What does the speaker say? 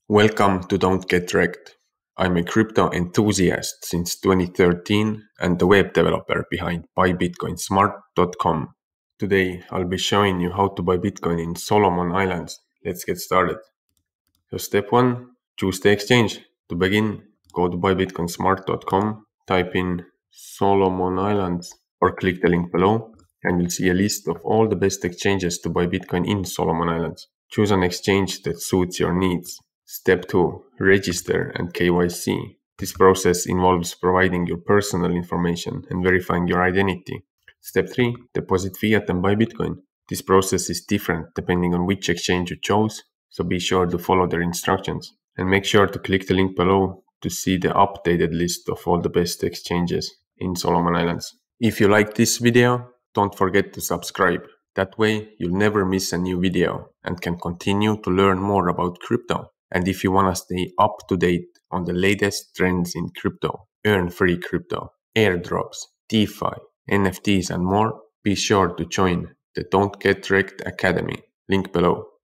Welcome to Don't Get Wrecked. I'm a crypto enthusiast since 2013 and the web developer behind buybitcoinsmart.com. Today I'll be showing you how to buy Bitcoin in Solomon Islands. Let's get started. So step 1, choose the exchange. To begin, go to buybitcoinsmart.com, type in Solomon Islands or click the link below and you'll see a list of all the best exchanges to buy Bitcoin in Solomon Islands. Choose an exchange that suits your needs. Step 2. Register and KYC. This process involves providing your personal information and verifying your identity. Step 3. Deposit fiat and buy Bitcoin. This process is different depending on which exchange you chose, so be sure to follow their instructions. And make sure to click the link below to see the updated list of all the best exchanges in Solomon Islands. If you like this video, don't forget to subscribe. That way you'll never miss a new video and can continue to learn more about crypto. And if you want to stay up to date on the latest trends in crypto, earn free crypto, airdrops, DeFi, NFTs and more, be sure to join the Don't Get Wrecked Academy. Link below.